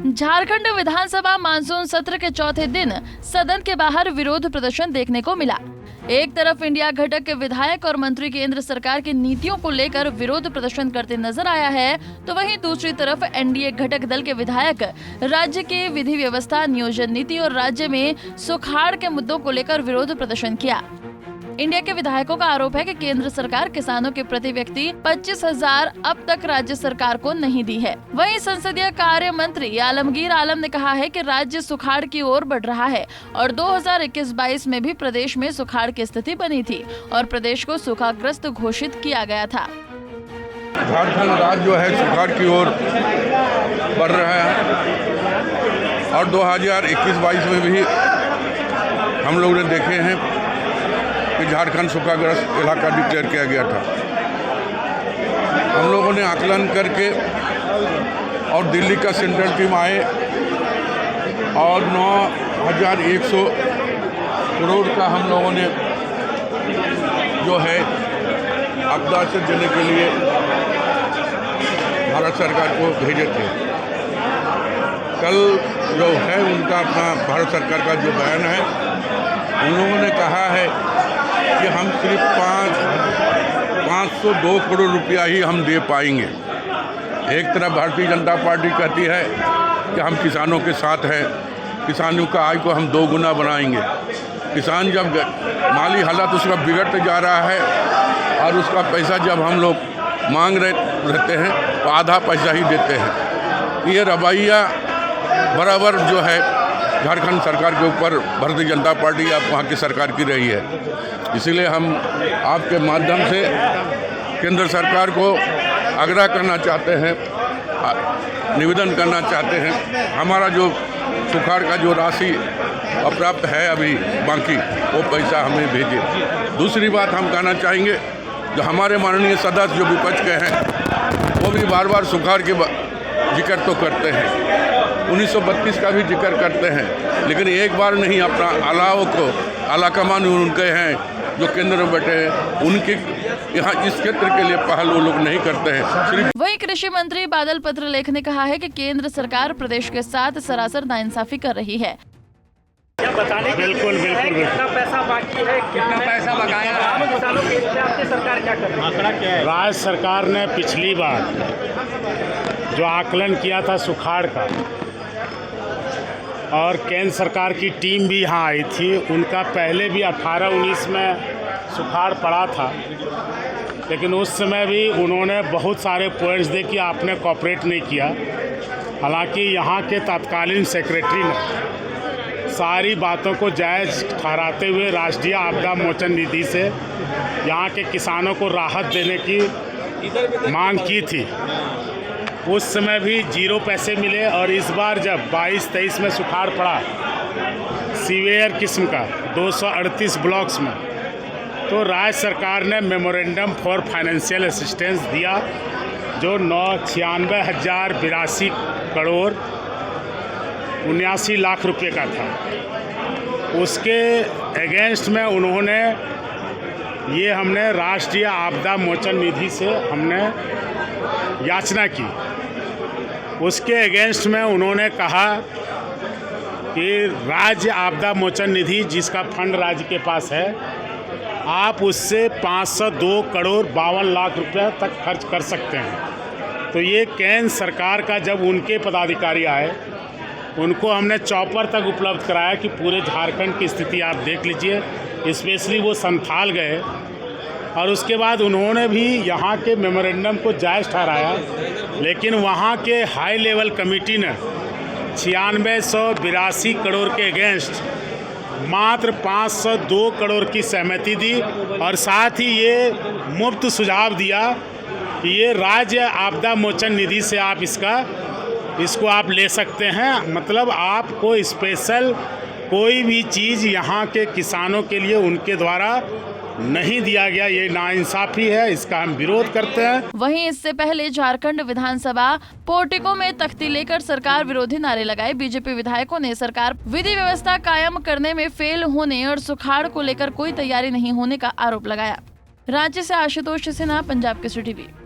झारखंड विधानसभा monsoon सत्र के चौथे दिन सदन के बाहर विरोध प्रदर्शन देखने को मिला। एक तरफ इंडिया घटक के विधायक और मंत्री केंद्र सरकार की नीतियों को लेकर विरोध प्रदर्शन करते नजर आया है, तो वहीं दूसरी तरफ एनडीए घटक दल के विधायक राज्य के विधि व्यवस्था, नियोजन नीति और राज्य में सुखाड़ के मुद्दों को लेकर विरोध प्रदर्शन किया। इंडिया के विधायकों का आरोप है कि केंद्र सरकार किसानों के प्रति व्यक्ति 25,000 अब तक राज्य सरकार को नहीं दी है। वहीं संसदीय कार्य मंत्री आलमगीर आलम ने कहा है कि राज्य सुखाड़ की ओर बढ़ रहा है और 2021-22 में भी प्रदेश में सुखाड़ की स्थिति बनी थी और प्रदेश को सूखाग्रस्त घोषित किया गया था। झारखंड राज्य जो है सुखाड़ की ओर बढ़ रहा है और 2021-22 में भी हम लोग ने देखे हैं कि झारखंड सूखाग्रस्त इलाका डिक्लेयर किया गया था। हम लोगों ने आकलन करके और दिल्ली का सेंट्रल टीम आए और 9,100 करोड़ का हम लोगों ने जो है आपदा से देने के लिए भारत सरकार को भेजे थे। कल जो है उनका अपना भारत सरकार का जो बयान है, उन लोगों ने कहा है कि हम सिर्फ 502 करोड़ रुपया ही हम दे पाएंगे। एक तरफ भारतीय जनता पार्टी कहती है कि हम किसानों के साथ हैं, किसानों का आय को हम 2 गुना बनाएंगे। किसान जब माली हालत उसका बिगड़ते जा रहा है और उसका पैसा जब हम लोग मांग रहते हैं तो आधा पैसा ही देते हैं। ये रवैया बराबर जो है झारखंड सरकार के ऊपर भारतीय जनता पार्टी या वहाँ की सरकार की रही है। इसीलिए हम आपके माध्यम से केंद्र सरकार को आग्रह करना चाहते हैं, निवेदन करना चाहते हैं, हमारा जो सुखाड़ का जो राशि अप्राप्त है अभी बाकी, वो पैसा हमें भेजे। दूसरी बात हम कहना चाहेंगे, जो हमारे माननीय सदस्य जो विपक्ष के हैं वो भी बार बार सुखाड़ के जिक्र तो करते हैं, 1932 का भी जिक्र करते हैं, लेकिन एक बार नहीं अपना अलाव को आलाकमान उनके हैं जो केंद्र में बैठे हैं, उनके यहाँ इस क्षेत्र के लिए पहल वो लोग नहीं करते हैं। वहीं कृषि मंत्री बादल पत्रलेख ने कहा है कि केंद्र सरकार प्रदेश के साथ सरासर नाइंसाफी कर रही है। क्या बताने बिल्कुल कितना पैसा बाकी है, कितना पैसा बकाया है, किसानों के लिए आपकी सरकार क्या कर रही है? क्या है? राज्य सरकार ने पिछली बार जो आकलन किया था सुखाड़ का, और केंद्र सरकार की टीम भी यहाँ आई थी, उनका पहले भी 18-19 में सुखाड़ पड़ा था, लेकिन उस समय भी उन्होंने बहुत सारे पॉइंट्स दे कि आपने कोऑपरेट नहीं किया। हालांकि यहाँ के तत्कालीन सेक्रेटरी ने सारी बातों को जायज़ ठहराते हुए राष्ट्रीय आपदा मोचन निधि से यहाँ के किसानों को राहत देने की मांग की थी। उस समय भी 0 पैसे मिले और इस बार जब 22-23 में सुखाड़ पड़ा सीवियर किस्म का 238 ब्लॉक्स में, तो राज्य सरकार ने मेमोरेंडम फॉर फाइनेंशियल असिस्टेंस दिया जो 96,082 करोड़ 79 लाख रुपए का था। उसके अगेंस्ट में उन्होंने हमने राष्ट्रीय आपदा मोचन निधि से हमने याचना की। उसके अगेंस्ट में उन्होंने कहा कि राज्य आपदा मोचन निधि जिसका फंड राज्य के पास है, आप उससे 502 करोड़ 52 लाख रुपए तक खर्च कर सकते हैं। तो ये केंद्र सरकार का जब उनके पदाधिकारी आए, उनको हमने चॉपर तक उपलब्ध कराया कि पूरे झारखंड की स्थिति आप देख लीजिए, स्पेशली वो संथाल गए और उसके बाद उन्होंने भी यहाँ के मेमोरेंडम को जायज़ ठहराया, लेकिन वहाँ के हाई लेवल कमेटी ने 9682 करोड़ के अगेंस्ट मात्र 502 करोड़ की सहमति दी और साथ ही ये मुफ्त सुझाव दिया कि ये राज्य आपदा मोचन निधि से आप इसको आप ले सकते हैं। मतलब आपको स्पेशल कोई भी चीज़ यहाँ के किसानों के लिए उनके द्वारा नहीं दिया गया, ये नाइंसाफी है, इसका हम विरोध करते हैं। वहीं इससे पहले झारखंड विधानसभा पोर्टिको में तख्ती लेकर सरकार विरोधी नारे लगाए। बीजेपी विधायकों ने सरकार विधि व्यवस्था कायम करने में फेल होने और सुखाड़ को लेकर कोई तैयारी नहीं होने का आरोप लगाया। राज्य से आशुतोष सिन्हा, पंजाब केसरी टीवी।